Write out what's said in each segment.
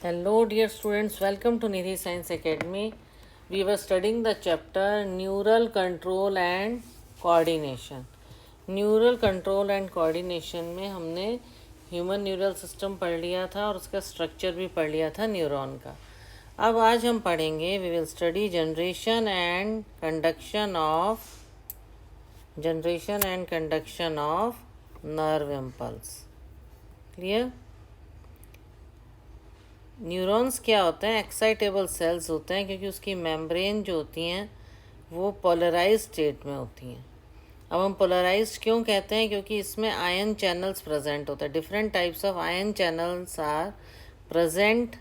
Hello, dear students. Welcome to Nidhi Science Academy. We were studying the chapter Neural Control and Coordination. Neural control and coordination में हमने human neural system पढ़ लिया था और उसका structure भी पढ़ लिया था न्यूरॉन का। अब आज हम पढ़ेंगे we will study generation and conduction of nerve impulse. Clear? Neurons क्या होते हैं? एक्साइटेबल सेल्स होते हैं, क्योंकि उसकी मेम्ब्रेन जो होती हैं वो पोलराइज स्टेट में होती हैं। अब हम पोलराइज्ड क्यों कहते हैं? क्योंकि इसमें आयन चैनल्स प्रेजेंट होते हैं। Different types of ion channels are present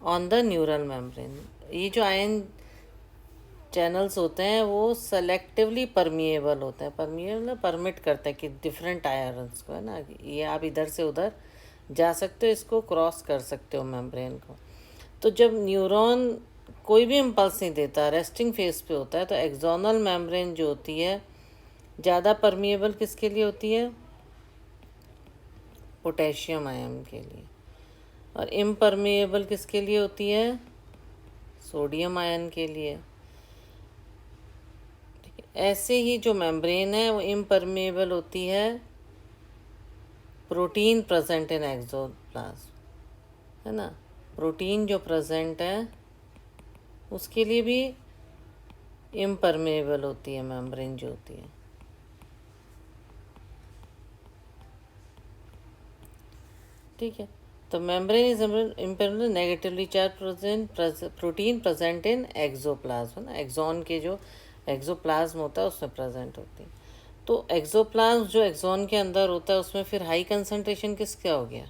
on the neural membrane. ये जो आयन चैनल्स होते हैं वो सेलेक्टिवली परमिएबल होते हैं। परमिएबल परमिट करते हैं कि डिफरेंट आयरन्स को, है ना, ये आप इधर से उधर जा सकते हो, इसको क्रॉस कर सकते हो मेम्ब्रेन को। तो जब न्यूरॉन कोई भी इम्पल्स नहीं देता, रेस्टिंग फेज पे होता है, तो एक्सोनल मेम्ब्रेन जो होती है ज़्यादा परमिएबल किसके लिए होती है? पोटेशियम आयन के लिए। और इम्परमिएबल किसके लिए होती है? सोडियम आयन के लिए। ऐसे ही जो मेम्ब्रेन है वो इम्परमिएबल होती है प्रोटीन प्रेजेंट इन एक्सोप्लाज्म, है ना। प्रोटीन जो प्रेजेंट है उसके लिए भी इम्परमेबल होती है मेम्ब्रेन जो होती है। ठीक है, तो membrane is impermeable negatively charge protein present in axoplasm, ना, एक्सॉन के जो एक्सोप्लाज्म होता है उसमें प्रेजेंट होती है। तो एक्सोप्लाज्म जो एक्सॉन के अंदर होता है उसमें फिर हाई कंसंट्रेशन किसका हो गया?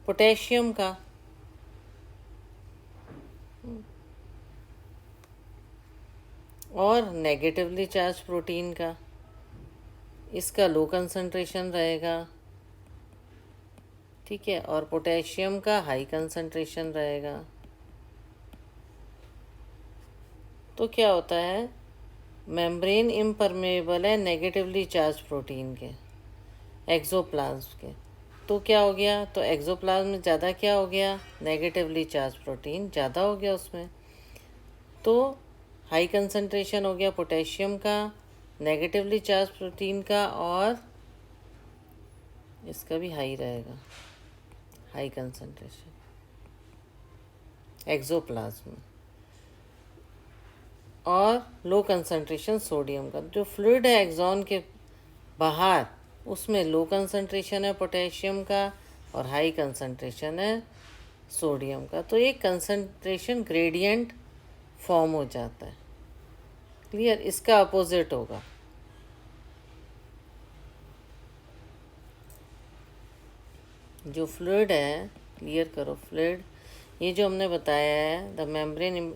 पोटेशियम का। और नेगेटिवली चार्ज प्रोटीन का, इसका लो कंसंट्रेशन रहेगा। ठीक है, और पोटेशियम का हाई कंसंट्रेशन रहेगा। तो क्या होता है? मेम्ब्रेन इम्परमेबल है नेगेटिवली चार्ज प्रोटीन के, एक्सोप्लाज्म के। तो क्या हो गया? तो एक्सोप्लाज्म में ज़्यादा क्या हो गया? नेगेटिवली चार्ज प्रोटीन ज़्यादा हो गया उसमें। तो हाई कंसंट्रेशन हो गया पोटेशियम का, नेगेटिवली चार्ज प्रोटीन का, और इसका भी हाई रहेगा, हाई कंसंट्रेशन एक्सोप्लाज्म। और लो कंसंट्रेशन सोडियम का। जो फ्लूइड है एक्सॉन के बाहर उसमें लो कंसंट्रेशन है पोटेशियम का और हाई कंसंट्रेशन है सोडियम का। तो एक कंसंट्रेशन ग्रेडियंट फॉर्म हो जाता है। क्लियर? इसका अपोजिट होगा। जो फ्लूइड है, क्लियर करो, फ्लूइड ये जो हमने बताया है द मेम्ब्रेन,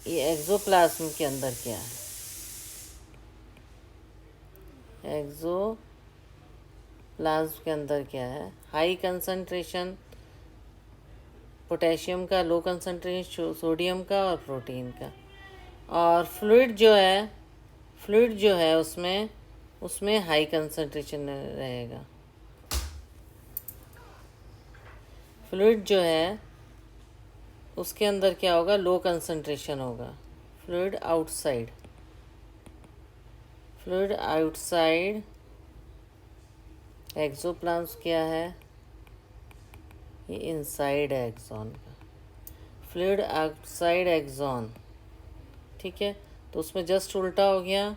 ये एक्सोप्लाज्म के अंदर क्या है? एक्सोप्लाज्म के अंदर क्या है? हाई कंसंट्रेशन पोटेशियम का, लो कंसंट्रेशन सोडियम का और प्रोटीन का। और फ्लूइड जो है उसमें हाई कंसंट्रेशन रहेगा। फ्लूइड जो है उसके अंदर क्या होगा? लो कंसंट्रेशन होगा। फ्लूइड आउटसाइड एक्सोप्लाज्म क्या है? ये इनसाइड है एक्सॉन का। फ्लूइड आउटसाइड एक्सॉन, ठीक है, तो उसमें जस्ट उल्टा हो गया।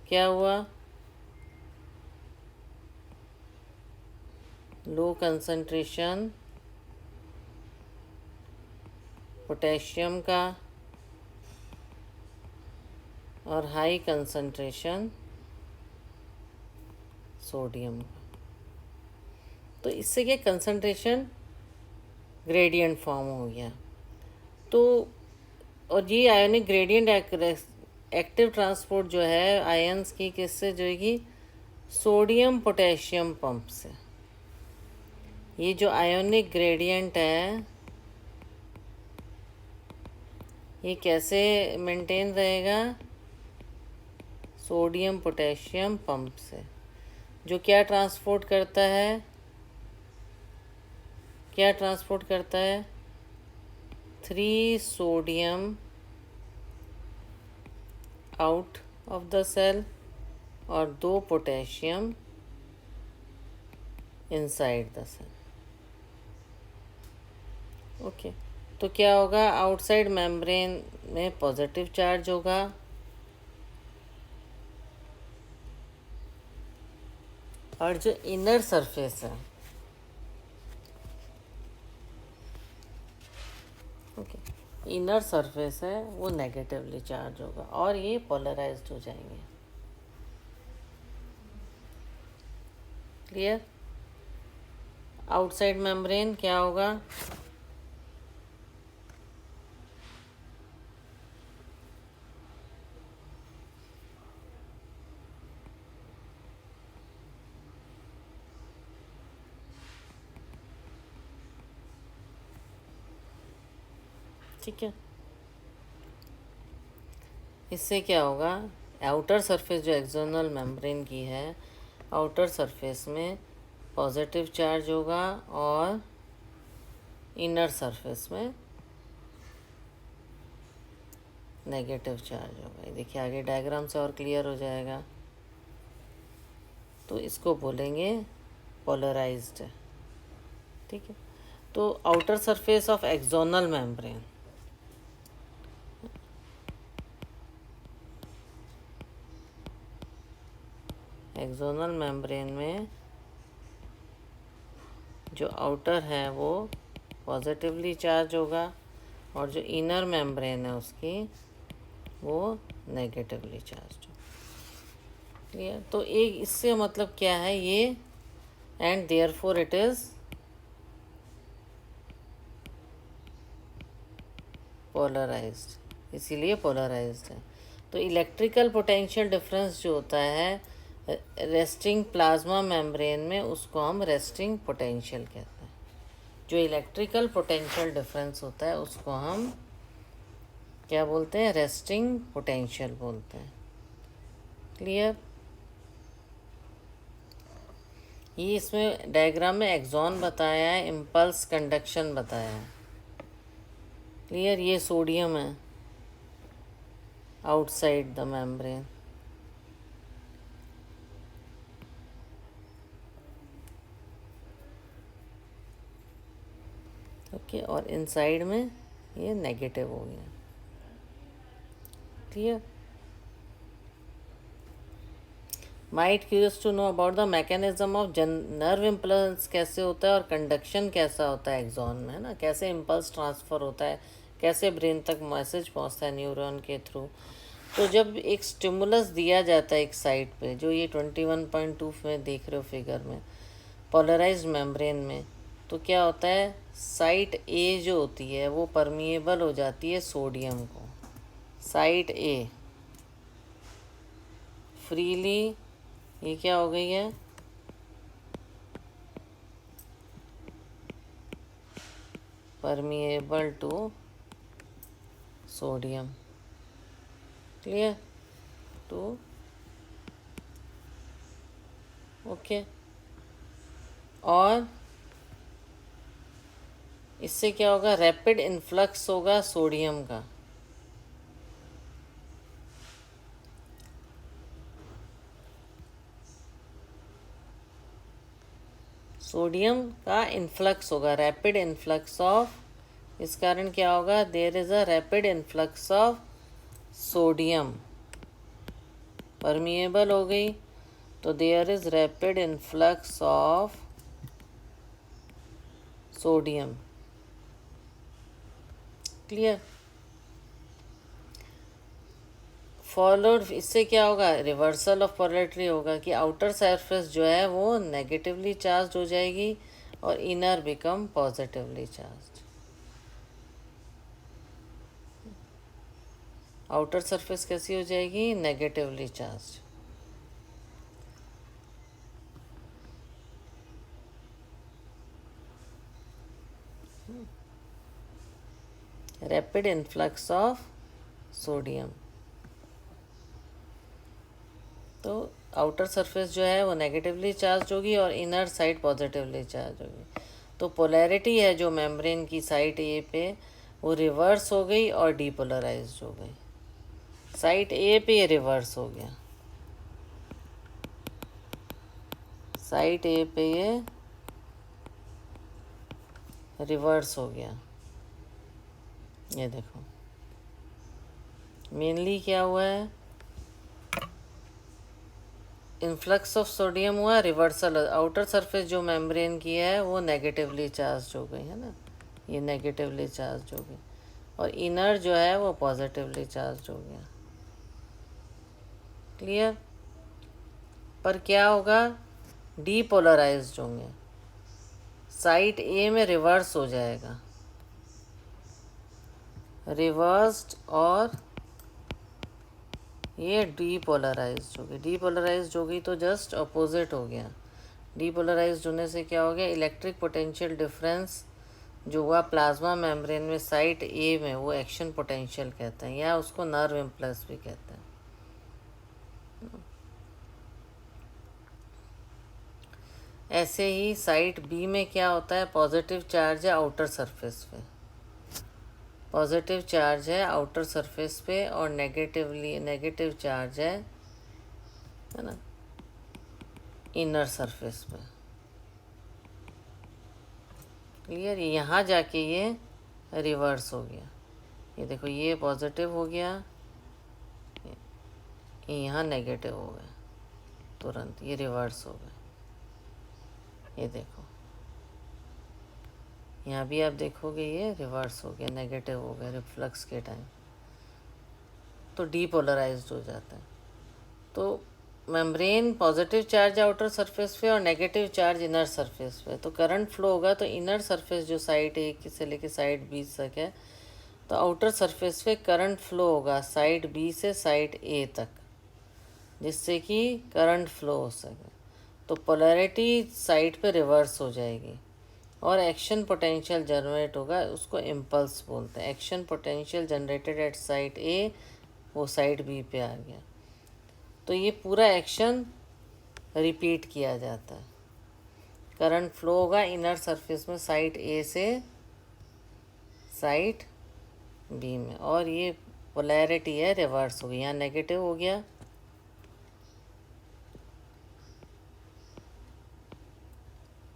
क्या हुआ? लो कंसंट्रेशन पोटेशियम का और हाई कंसंट्रेशन सोडियम का। तो इससे क्या कंसंट्रेशन ग्रेडियंट फॉर्म हो गया। तो और ये आयोनिक ग्रेडियंट एक्टिव ट्रांसपोर्ट जो है आयंस की किससे जुड़ेगी? सोडियम पोटेशियम पंप से। ये जो आयोनिक ग्रेडियंट है ये कैसे मेंटेन रहेगा? सोडियम पोटेशियम पंप से। जो क्या ट्रांसपोर्ट करता है, क्या ट्रांसपोर्ट करता है, 3 sodium out of the cell और 2 potassium inside the cell. Okay, तो क्या होगा, आउटसाइड मेम्ब्रेन में पॉजिटिव चार्ज होगा और जो इनर सरफेस है, ओके, इनर सरफेस है वो नेगेटिवली चार्ज होगा और ये पोलराइज्ड हो जाएंगे। क्लियर? आउटसाइड मेम्ब्रेन क्या होगा, ठीक है। इससे क्या होगा, आउटर सरफेस जो एक्सटर्नल मेम्ब्रेन की है, आउटर सरफेस में पॉजिटिव चार्ज होगा और इनर सरफेस में नेगेटिव चार्ज होगा। ये देखिए आगे डायग्राम से और क्लियर हो जाएगा। तो इसको बोलेंगे पोलराइज्ड, ठीक है। तो outer surface of external membrane, external membrane में जो आउटर है वो पॉजिटिवली चार्ज होगा और जो इनर मेम्ब्रेन है उसकी वो नेगेटिवली चार्ज होगा। क्लियर? तो एक इससे मतलब क्या है ये, and therefore it is polarised, इसीलिए पोलराइज्ड है। तो इलेक्ट्रिकल पोटेंशियल डिफरेंस जो होता है रेस्टिंग प्लाज्मा मेम्ब्रेन में, उसको हम रेस्टिंग पोटेंशियल कहते हैं। जो इलेक्ट्रिकल पोटेंशियल डिफरेंस होता है उसको हम क्या बोलते हैं, रेस्टिंग पोटेंशियल बोलते हैं। क्लियर? ये इसमें डायग्राम में एक्सॉन बताया है, इम्पल्स कंडक्शन बताया है। क्लियर? ये सोडियम है आउटसाइड द मेम्ब्रेन, ओके, और इनसाइड में ये नेगेटिव हो गया। Clear? Might curious to know about the mechanism of nerve impulse कैसे होता है और कंडक्शन कैसा होता है एक्सॉन में, है ना, कैसे इम्पल्स ट्रांसफ़र होता है, कैसे ब्रेन तक मैसेज पहुंचता है न्यूरॉन के थ्रू। तो जब एक स्टिमुलस दिया जाता है एक साइट पे, जो ये 21.2 में देख रहे हो फिगर में, पोलराइज्ड मेम्ब्रेन में, तो क्या होता है, साइट ए जो होती है वो परमिएबल हो जाती है सोडियम को। साइट ए फ्रीली, ये क्या हो गई है, permeable to sodium. Clear? To okay, और इससे क्या होगा, रैपिड इन्फ्लक्स होगा सोडियम का। सोडियम का इन्फ्लक्स होगा, रैपिड इन्फ्लक्स ऑफ, इस कारण क्या होगा, there is a rapid influx of sodium. Permeable हो गई तो there is rapid influx of sodium. Clear? Followed, इससे क्या होगा, रिवर्सल ऑफ पोलैरिटी होगा कि आउटर सरफेस जो है वो नेगेटिवली चार्ज हो जाएगी और inner become positively charge. Outer surface कैसी हो जाएगी, negatively charge. Rapid influx of sodium. तो आउटर सरफेस जो है वो नेगेटिवली चार्ज होगी और इनर साइड पॉजिटिवली चार्ज होगी। तो पोलैरिटी है जो मेम्ब्रेन की साइड ए पे वो रिवर्स हो गई और डीपोलराइज हो गई। साइड ए पे ये रिवर्स हो गया, साइड ए पे ये रिवर्स हो गया। ये देखो मेनली क्या हुआ है, इन्फ्लक्स ऑफ सोडियम हुआ, रिवर्सल। आउटर सरफेस जो मेम्ब्रेन की है वो नेगेटिवली चार्ज हो गई है ना, ये नेगेटिवली चार्ज हो गई, और इनर जो है वो पॉजिटिवली चार्ज हो गया। क्लियर? पर क्या होगा, डीपोलराइज्ड होंगे, साइड ए में रिवर्स हो जाएगा, रिवर्स्ड, और ये डीपोलराइज्ड हो गई। डीपोलराइज्ड हो गई तो जस्ट अपोजिट हो गया। डीपोलराइज्ड होने से क्या हो गया, इलेक्ट्रिक पोटेंशियल डिफरेंस जो हुआ प्लाज्मा मेम्ब्रेन में साइट ए में वो एक्शन पोटेंशियल कहते हैं, या उसको नर्व इम्पल्स भी कहते हैं। ऐसे ही साइट बी में क्या होता है, पॉजिटिव चार्ज है आउटर सरफेस पे, पॉजिटिव चार्ज है आउटर सरफेस पे, और नेगेटिव चार्ज है ना इनर सरफेस पे। क्लियर? यहाँ जाके ये रिवर्स हो गया, ये देखो ये पॉजिटिव हो गया, ये यहाँ नेगेटिव हो गया, तुरंत ये रिवर्स हो गया। ये देखो यहाँ भी आप देखोगे ये रिवर्स हो गया, नेगेटिव हो गया रिफ्लक्स के टाइम, तो डीपोलराइज्ड हो जाता है। तो membrane positive charge outer surface पे और नेगेटिव चार्ज इनर सरफेस पे, तो करंट फ्लो होगा तो इनर सरफेस जो साइड ए से लेके साइड बी तक है, तो आउटर सरफेस पे करंट फ्लो होगा साइड बी से साइड ए तक, जिससे कि करंट फ्लो हो सके। तो पोलैरिटी साइड पे रिवर्स हो जाएगी और एक्शन पोटेंशियल जनरेट होगा, उसको इम्पल्स बोलते हैं। Action potential generated at side A वो साइड बी पे आ गया, तो ये पूरा एक्शन रिपीट किया जाता है। करंट फ्लो होगा इनर सरफेस में साइड ए से साइड बी में, और ये पोलैरिटी है रिवर्स हो गई, यहाँ नेगेटिव हो गया,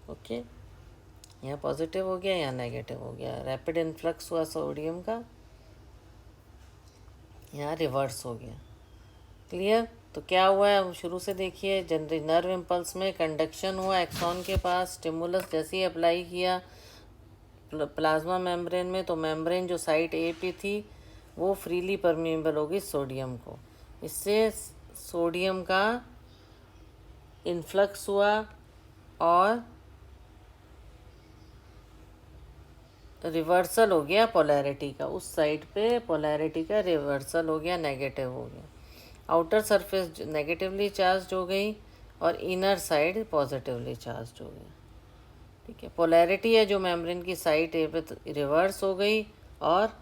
ओके, यहाँ पॉजिटिव हो गया, यहाँ नेगेटिव हो गया। रैपिड इन्फ्लक्स हुआ सोडियम का, यहाँ रिवर्स हो गया। क्लियर? तो क्या हुआ है, शुरू से देखिए। नर्व इम्पल्स में कंडक्शन हुआ एक्सॉन के पास, स्टिमुलस जैसे ही अप्लाई किया प्लाज्मा मेम्ब्रेन में, तो मेम्ब्रेन जो साइट ए पे थी वो फ्रीली परमेबल होगी सोडियम को, इससे सोडियम का इन्फ्लक्स हुआ और रिवर्सल हो गया पोलैरिटी का, उस साइड पे पोलैरिटी का रिवर्सल हो गया, नेगेटिव हो गया। आउटर सरफेस नेगेटिवली चार्ज हो गई और इनर साइड पॉजिटिवली चार्ज हो गई। ठीक है, पोलैरिटी है जो मेम्ब्रेन की साइड ए पे रिवर्स हो गई और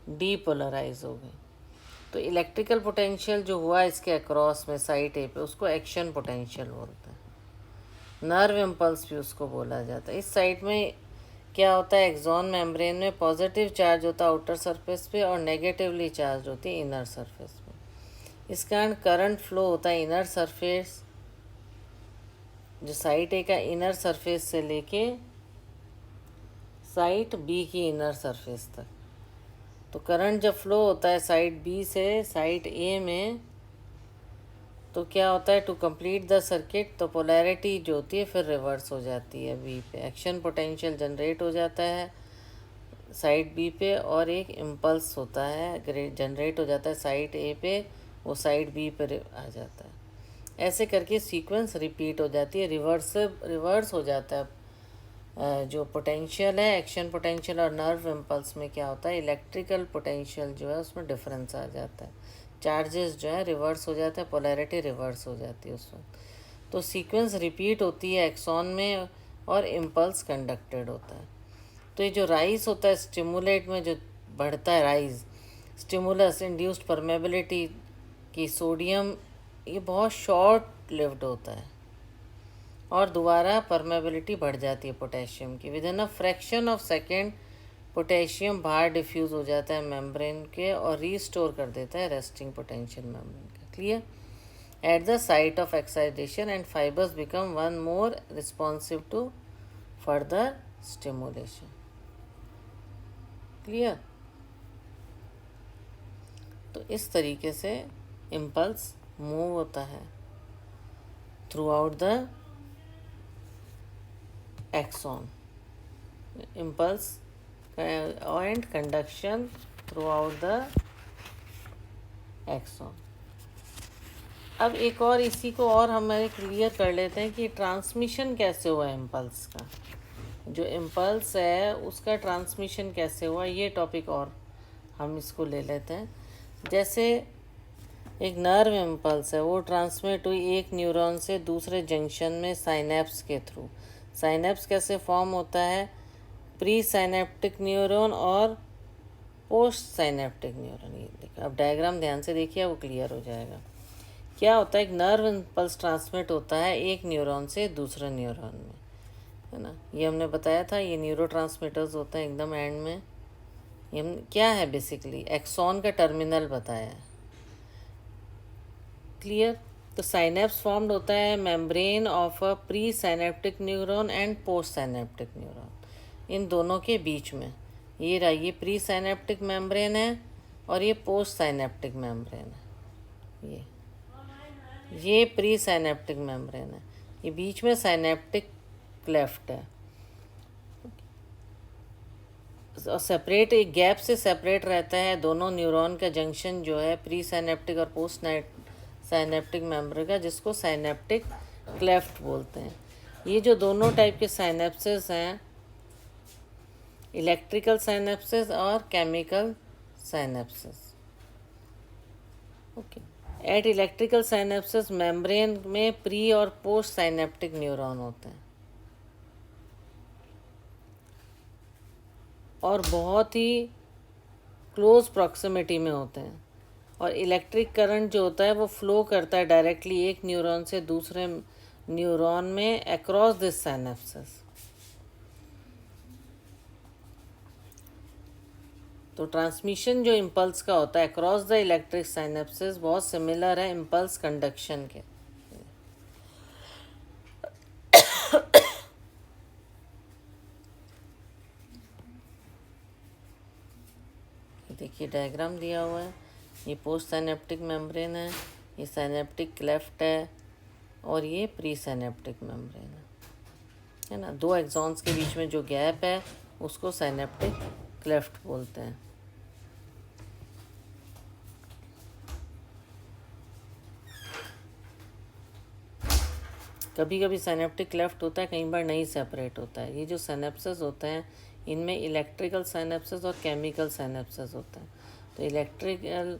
डीपोलराइज हो गई। तो इलेक्ट्रिकल पोटेंशियल जो हुआ इसके अक्रॉस में साइड ए पे, उसको एक्शन पोटेंशियल बोलते हैं। नर्व इम्पल्स भी उसको बोला जाता है। इस साइड में क्या होता है, एक्सॉन मेम्ब्रेन में पॉजिटिव चार्ज होता है आउटर सरफेस पे और नेगेटिवली चार्ज होती है इनर सरफेस पे। इस कारण करंट फ्लो होता है इनर सरफेस, जो साइट ए का इनर सरफेस से लेके साइट बी की इनर सरफेस तक। तो करंट जब फ्लो होता है साइट बी से साइट ए में, तो क्या होता है, टू कंप्लीट द सर्किट, तो पोलैरिटी जो होती है फिर रिवर्स हो जाती है बी पे, एक्शन पोटेंशियल जनरेट हो जाता है साइड बी पे और एक इम्पल्स होता है जनरेट हो जाता है साइड ए पे, वो साइड बी पे आ जाता है। ऐसे करके सीक्वेंस रिपीट हो जाती है, रिवर्स हो जाता है। जो पोटेंशियल है एक्शन पोटेंशियल और नर्व इम्पल्स में क्या होता है, इलेक्ट्रिकल पोटेंशियल जो है उसमें डिफरेंस आ जाता है, चार्जेस जो है रिवर्स हो जाते हैं, पोलैरिटी रिवर्स हो जाती है उस वक्त। तो सीक्वेंस रिपीट होती है एक्सॉन में और इम्पल्स कंडक्टेड होता है। तो ये जो राइज होता है स्टिमुलेट में जो बढ़ता है राइज, स्टिमुलस इंड्यूस्ड परमेबिलिटी की सोडियम, ये बहुत शॉर्ट लिव्ड होता है और दोबारा परमेबिलिटी बढ़ जाती है पोटेशियम की। With in a fraction of second potassium बाहर डिफ्यूज़ हो जाता है मेम्ब्रेन के और रीस्टोर कर देता है रेस्टिंग पोटेंशियल मेम्ब्रेन का। Clear? At the site of excitation and fibres become one more responsive to further stimulation. Clear? तो इस तरीके से इम्पल्स मूव होता है throughout the axon. Impulse and conduction throughout the axon. अब एक और इसी को और हम क्लियर कर लेते हैं कि ट्रांसमिशन कैसे हुआ इम्पल्स का। जो इम्पल्स है उसका ट्रांसमिशन कैसे हुआ, ये टॉपिक और हम इसको ले लेते हैं। जैसे एक नर्व इम्पल्स है, वो ट्रांसमिट हुई एक न्यूरॉन से दूसरे जंक्शन में साइनेप्स के थ्रू। साइनेप्स कैसे फॉर्म होता है? प्री साइनेप्टिक न्यूरॉन और पोस्ट साइनेप्टिक न्यूरॉन। ये देखो, अब डायग्राम ध्यान से देखिए, वो क्लियर हो जाएगा। क्या होता है? एक नर्व इम्पल्स ट्रांसमिट होता है एक न्यूरॉन से दूसरे न्यूरॉन में, है ना। ये हमने बताया था, ये न्यूरो ट्रांसमीटर्स होते हैं एकदम एंड में। ये क्या है? बेसिकली एक्सॉन का टर्मिनल बताया है। क्लियर? तो साइनेप्स फॉर्म्ड होता है membrane of a pre synaptic neuron and post synaptic neuron, इन दोनों के बीच में। ये रहा, ये प्री साइनेप्टिक मेम्ब्रेन है और ये पोस्ट साइनेप्टिक मेम्ब्रेन है। ये प्री साइनेप्टिक मेम्ब्रेन है, ये बीच में साइनेप्टिक क्लेफ्ट है और सेपरेट, एक गैप से सेपरेट रहता है दोनों न्यूरॉन का जंक्शन जो है प्री साइनेप्टिक और पोस्ट साइनेप्टिक मेम्ब्रेन का, जिसको साइनेप्टिक क्लेफ्ट बोलते हैं। ये जो दोनों टाइप के साइनेप्सिस हैं, इलेक्ट्रिकल साइनेप्सिस और chemical synapses. Okay. At electrical synapses membrane में प्री और पोस्ट साइनेप्टिक न्यूरॉन होते हैं और बहुत ही क्लोज प्रॉक्सिमिटी में होते हैं, और इलेक्ट्रिक करंट जो होता है वो फ्लो करता है डायरेक्टली एक न्यूरॉन से दूसरे न्यूरॉन में अक्रॉस दिस साइनेप्सिस। तो ट्रांसमिशन जो इम्पल्स का होता है अक्रॉस द इलेक्ट्रिक साइनेप्सिस बहुत सिमिलर है इम्पल्स कंडक्शन के। देखिए डायग्राम दिया हुआ है, ये पोस्ट साइनेप्टिक मेम्ब्रेन है, ये साइनेप्टिक क्लेफ्ट है और ये प्री साइनेप्टिक मेम्ब्रेन है ना। दो एक्सॉन्स के बीच में जो गैप है उसको साइनेप्टिक क्लेफ्ट बोलते हैं। कभी कभी साइनेप्टिक क्लेफ्ट होता है, कई बार नहीं सेपरेट होता है। ये जो साइनेप्सिस होते हैं इनमें इलेक्ट्रिकल साइनेप्सिस और केमिकल साइनेप्सिस होता है। तो इलेक्ट्रिकल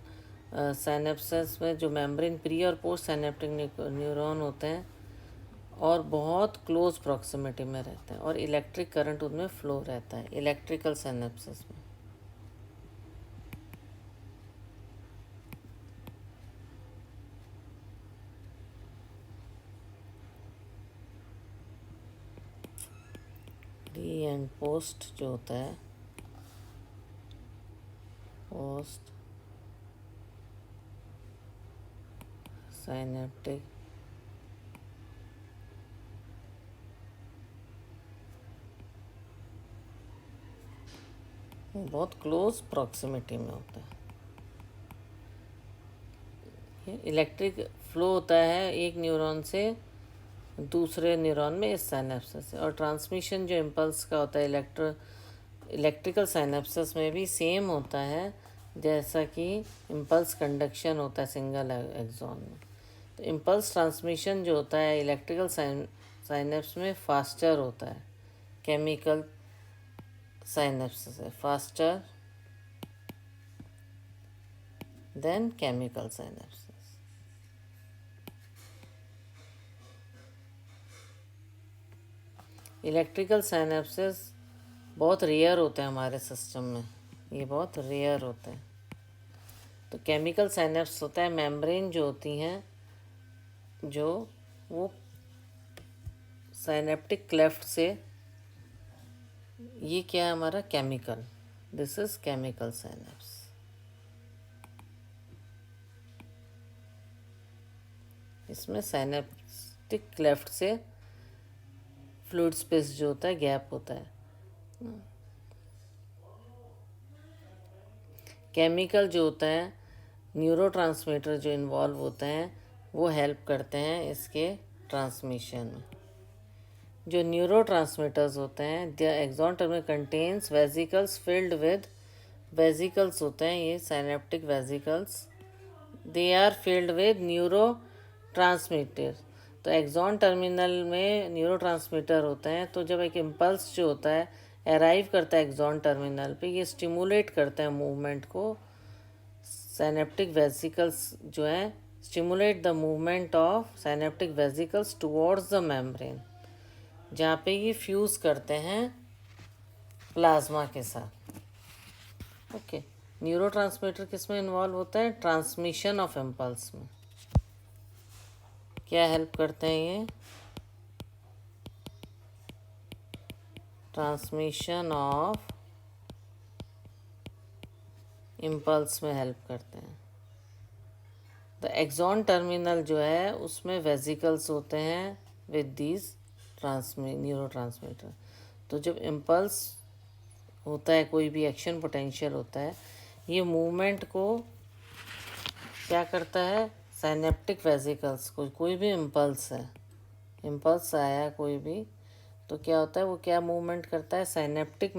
साइनेप्सिस में जो मेम्ब्रेन प्री और पोस्ट साइनेप्टिक न्यूरॉन होते हैं और बहुत क्लोज प्रॉक्सिमिटी में रहते हैं और इलेक्ट्रिक करंट उनमें फ्लो रहता है इलेक्ट्रिकल साइनेप्सिस में। प्री एंड पोस्ट जो होता है, पोस्ट साइनेप्टिक बहुत क्लोज प्रॉक्सिमिटी में होता है। इलेक्ट्रिक फ्लो होता है एक न्यूरॉन से दूसरे न्यूरॉन में इस साइनेप्सिस से, और ट्रांसमिशन जो इम्पल्स का होता है इलेक्ट्रिकल साइनेप्सिस में भी सेम होता है जैसा कि इम्पल्स कंडक्शन होता है सिंगल एक्सॉन में। तो इम्पल्स ट्रांसमिशन जो होता है इलेक्ट्रिकल साइनेप्स में फास्टर होता है, केमिकल साइनेप्सिस है faster than chemical synapses. Electrical synapses बहुत रेयर होते हैं हमारे सिस्टम में, ये बहुत रेयर होते हैं। तो केमिकल साइनेप्स होता है मेम्ब्रेन जो होती हैं जो वो साइनेप्टिक क्लेफ्ट से, ये क्या है हमारा chemical, this is chemical synapse. इसमें साइनेप्टिक क्लेफ्ट से फ्लूइड स्पेस जो होता है, गैप होता है। केमिकल जो होता है, न्यूरोट्रांसमीटर जो इन्वॉल्व होते हैं, वो हेल्प करते हैं इसके ट्रांसमिशन में। जो न्यूरोट्रांसमीटर्स होते हैं, the axon terminal contains vesicles filled with, vesicles होते हैं ये synaptic vesicles, they are filled with neurotransmitter. तो एक्सॉन टर्मिनल में न्यूरो ट्रांसमीटर होते हैं। तो जब एक इम्पल्स जो होता है अराइव करता है एक्सॉन टर्मिनल पे, ये स्टिमुलेट करते हैं मूवमेंट को। साइनेप्टिक वेसिकल्स जो है stimulate the movement of synaptic vesicles towards the membrane, जहाँ पे ये फ्यूज़ करते हैं प्लाज्मा के साथ। ओके, न्यूरोट्रांसमीटर किस में इन्वॉल्व होता है, ट्रांसमिशन ऑफ इम्पल्स में। क्या हेल्प करते हैं ये, ट्रांसमिशन ऑफ इम्पल्स में हेल्प करते हैं। द एक्सॉन टर्मिनल जो है उसमें वेसिकल्स होते हैं विद दीज न्यूरो ट्रांसमीटर। तो जब इम्पल्स होता है, कोई भी एक्शन पोटेंशियल होता है, ये मूवमेंट को क्या करता है, साइनेप्टिक वेसिकल्स को, कोई भी इम्पल्स है, इम्पल्स आया कोई भी, तो क्या होता है, वो क्या मूवमेंट करता है, साइनेप्टिक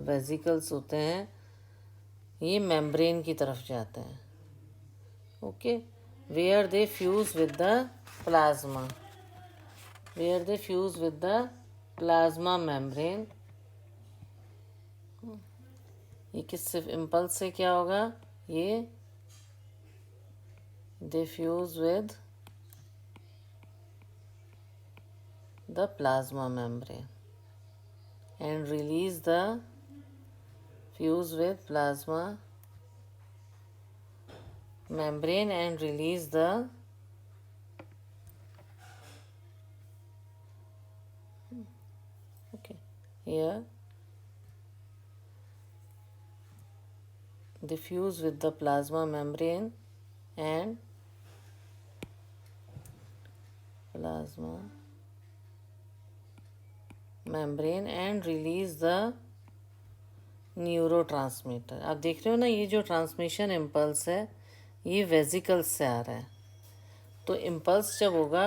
वेसिकल्स होते हैं, ये मेम्ब्रेन की तरफ जाते हैं। Okay, where they fuse with the plasma, where they fuse with the plasma membrane. ये किससे, इम्पल्स से क्या होगा, ये they fuse with the plasma membrane and release the, fuse with plasma membrane and release the okay, here they fuse with the plasma membrane and plasma membrane and release the neurotransmitter. आप देख रहे हो ना, ये जो transmission impulse है ये vesicles से आ रहा है। तो इम्पल्स जब होगा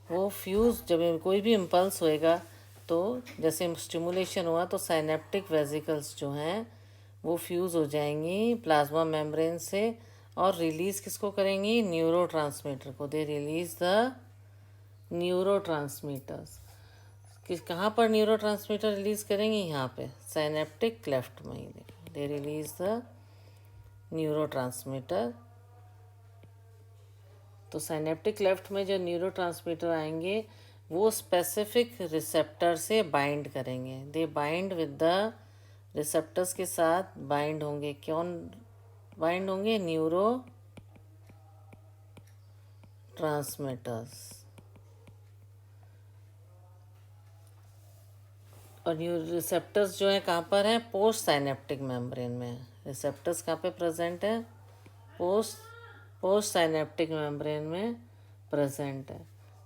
वो फ्यूज़, जब कोई भी इम्पल्स होएगा तो जैसे स्टिमुलेशन हुआ तो साइनेप्टिक वेसिकल्स जो हैं वो फ्यूज़ हो जाएंगी प्लाज्मा मेम्ब्रेन से, और रिलीज़ किसको करेंगी, न्यूरोट्रांसमीटर को। दे रिलीज़ द न्यूरोट्रांसमीटर्स। कहाँ पर न्यूरोट्रांसमीटर रिलीज़ करेंगे, यहाँ पे साइनेप्टिक क्लेफ्ट में ही। देखो, दे रिलीज़ द न्यूरोट्रांसमीटर। तो साइनेप्टिक क्लेफ्ट में जो न्यूरोट्रांसमीटर आएंगे वो स्पेसिफिक रिसेप्टर से बाइंड करेंगे। दे बाइंड विद द रिसेप्टर्स के साथ बाइंड होंगे। कौन बाइंड होंगे, न्यूरो ट्रांसमीटर्स। और रिसेप्टर्स जो है कहाँ पर हैं, पोस्ट साइनेप्टिक मेम्ब्रेन में। रिसेप्टर्स कहाँ पे प्रेजेंट है, पोस्ट साइनेप्टिक मेम्ब्रेन में प्रेजेंट है।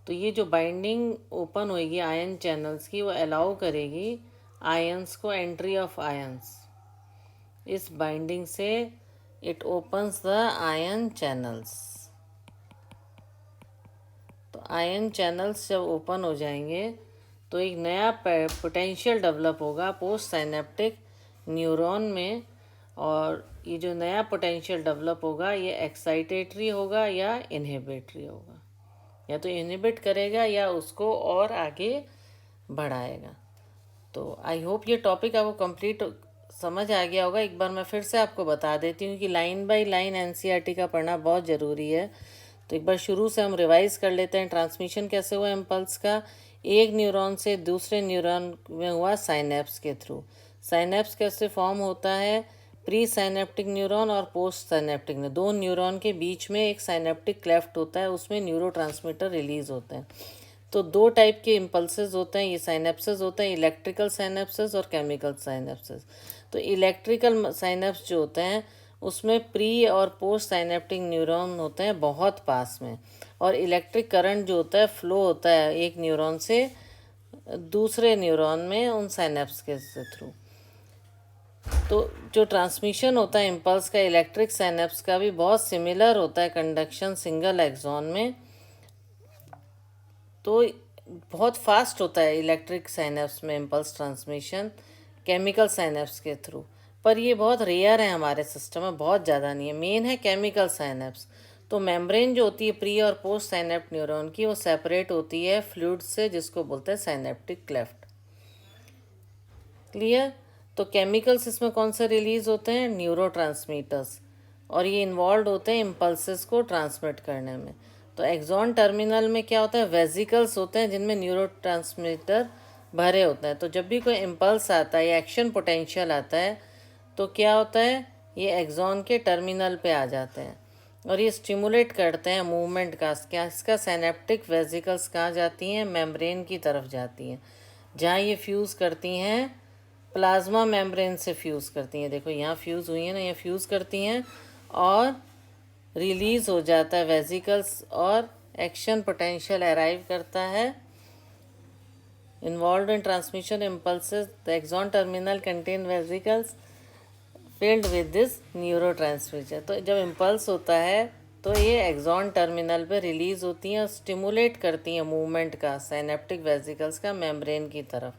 तो ये जो बाइंडिंग ओपन होएगी आयन चैनल्स की, वो अलाउ करेगी आयंस को, एंट्री ऑफ आयंस। इस बाइंडिंग से it opens the ion channels. तो आयन चैनल्स जब ओपन हो जाएंगे तो एक नया पोटेंशियल डेवलप होगा पोस्ट साइनेप्टिक न्यूरॉन में। और ये जो नया पोटेंशियल डेवलप होगा ये एक्साइटेटरी होगा या इनहिबिटरी होगा, या तो इनहिबिट करेगा या उसको और आगे बढ़ाएगा। तो आई होप ये टॉपिक आपको कंप्लीट समझ आ गया होगा। एक बार मैं फिर से आपको बता देती हूँ कि लाइन बाय लाइन एनसीईआरटी का पढ़ना बहुत ज़रूरी है। तो एक बार शुरू से हम रिवाइज कर लेते हैं। ट्रांसमिशन कैसे हुआ इम्पल्स का, एक न्यूरॉन से दूसरे न्यूरॉन में हुआ साइनेप्स के थ्रू। साइनेप्स कैसे फॉर्म होता है, प्री साइनेप्टिक न्यूरॉन और पोस्ट साइनेप्टिक न्यूरॉन, दो न्यूरॉन के बीच में एक साइनेप्टिक क्लेफ्ट होता है, उसमें न्यूरोट्रांसमीटर रिलीज होते हैं। तो दो टाइप के इम्पल्सेस होते हैं, ये साइनेप्सेस होते हैं, इलेक्ट्रिकल साइनेप्सेस और केमिकल साइनेप्सेस। तो इलेक्ट्रिकल साइनेप्स जो होते हैं उसमें प्री और पोस्ट साइनेप्टिक न्यूरॉन होते हैं बहुत पास में, और इलेक्ट्रिक करंट जो होता है फ्लो होता है एक न्यूरॉन से दूसरे न्यूरॉन में उन साइनेप्स के थ्रू। तो जो ट्रांसमिशन होता है इम्पल्स का इलेक्ट्रिक साइनेप्स का भी बहुत सिमिलर होता है कंडक्शन सिंगल एक्सॉन में। तो बहुत फास्ट होता है इलेक्ट्रिक साइनेप्स में इम्पल्स ट्रांसमिशन केमिकल साइनेप्स के थ्रू, पर ये बहुत रेयर है हमारे सिस्टम में, बहुत ज़्यादा नहीं है। मेन है केमिकल साइनेप्स। तो मेम्ब्रेन जो होती है प्री और पोस्ट साइनेप्ट न्यूरॉन की, वो सेपरेट होती है फ्लूइड से, जिसको बोलते हैं साइनेप्टिक क्लेफ्ट। क्लियर? तो केमिकल्स इसमें कौन से रिलीज होते हैं? न्यूरोट्रांसमीटर्स, और ये इन्वॉल्व होते हैं इम्पल्सेस को ट्रांसमिट करने में। तो एक्सॉन टर्मिनल में क्या होता है? वेजिकल्स होते हैं जिनमें न्यूरोट्रांसमीटर भरे होते हैं। तो जब भी कोई इम्पल्स आता है या एक्शन पोटेंशियल आता है तो क्या होता है? ये एक्सॉन के टर्मिनल पे आ जाते हैं और ये स्टिमुलेट करते हैं मूवमेंट का। क्या इसका? साइनेप्टिक वेजिकल्स कहाँ जाती हैं? मेम्ब्रेन की तरफ जाती हैं, जहाँ ये फ्यूज़ करती हैं प्लाज्मा मेम्ब्रेन से फ्यूज़ करती हैं। देखो यहाँ फ्यूज़ हुई है ना, ये फ्यूज़ करती हैं और रिलीज़ हो जाता है वेजिकल्स, और एक्शन पोटेंशियल अराइव करता है। Involve in transmission impulses, the axon terminal contain vesicles filled with this neurotransmitter. तो जब इम्पल्स होता है तो ये एक्सॉन टर्मिनल पे रिलीज़ होती हैं और स्टिमुलेट करती हैं मूवमेंट का साइनेप्टिक वेजिकल्स का मेम्ब्रेन की तरफ।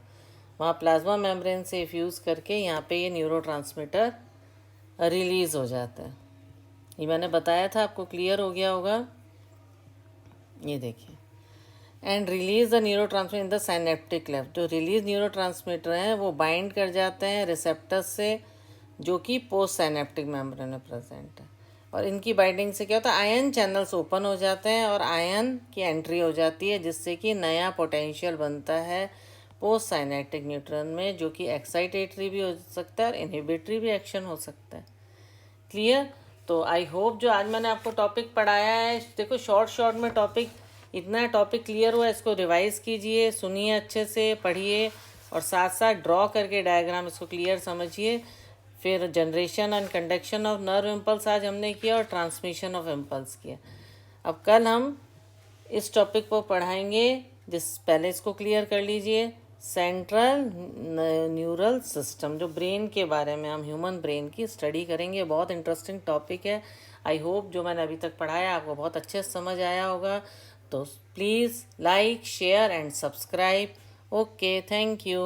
वहाँ प्लाज्मा मेम्ब्रेन से फ्यूज़ करके यहाँ पे ये न्यूरोट्रांसमीटर रिलीज़ हो जाता है। ये मैंने बताया था, आपको क्लियर हो गया होगा। ये देखिए, and release the neurotransmitter in the synaptic cleft. जो रिलीज न्यूरोट्रांसमीटर हैं वो बाइंड कर जाते हैं रिसेप्टर्स से जो कि पोस्ट साइनेप्टिक मेम्ब्रेन में प्रेजेंट है, और इनकी बाइंडिंग से क्या होता है? आयन चैनल्स ओपन हो जाते हैं और आयन की एंट्री हो जाती है, जिससे कि नया पोटेंशियल बनता है पोस्ट साइनेप्टिक न्यूट्रॉन में, जो कि एक्साइटेटरी भी हो सकता है और इनहिबिटरी भी एक्शन हो सकता है। क्लियर? तो आई होप जो आज मैंने आपको टॉपिक पढ़ाया है, देखो शॉर्ट में टॉपिक, इतना टॉपिक क्लियर हुआ, इसको रिवाइज कीजिए, सुनिए अच्छे से, पढ़िए और साथ साथ ड्रॉ करके डायग्राम इसको क्लियर समझिए। फिर generation and conduction of nerve impulse आज हमने किया और ट्रांसमिशन ऑफ इम्पल्स किया। अब कल हम इस टॉपिक को पढ़ाएंगे, जिस पहले इसको क्लियर कर लीजिए, सेंट्रल न्यूरल सिस्टम, जो ब्रेन के बारे में हम ह्यूमन ब्रेन की स्टडी करेंगे। बहुत इंटरेस्टिंग टॉपिक है। आई होप जो मैंने अभी तक पढ़ाया आपको बहुत अच्छे से समझ आया होगा। तो please like, share and subscribe. Okay, thank you.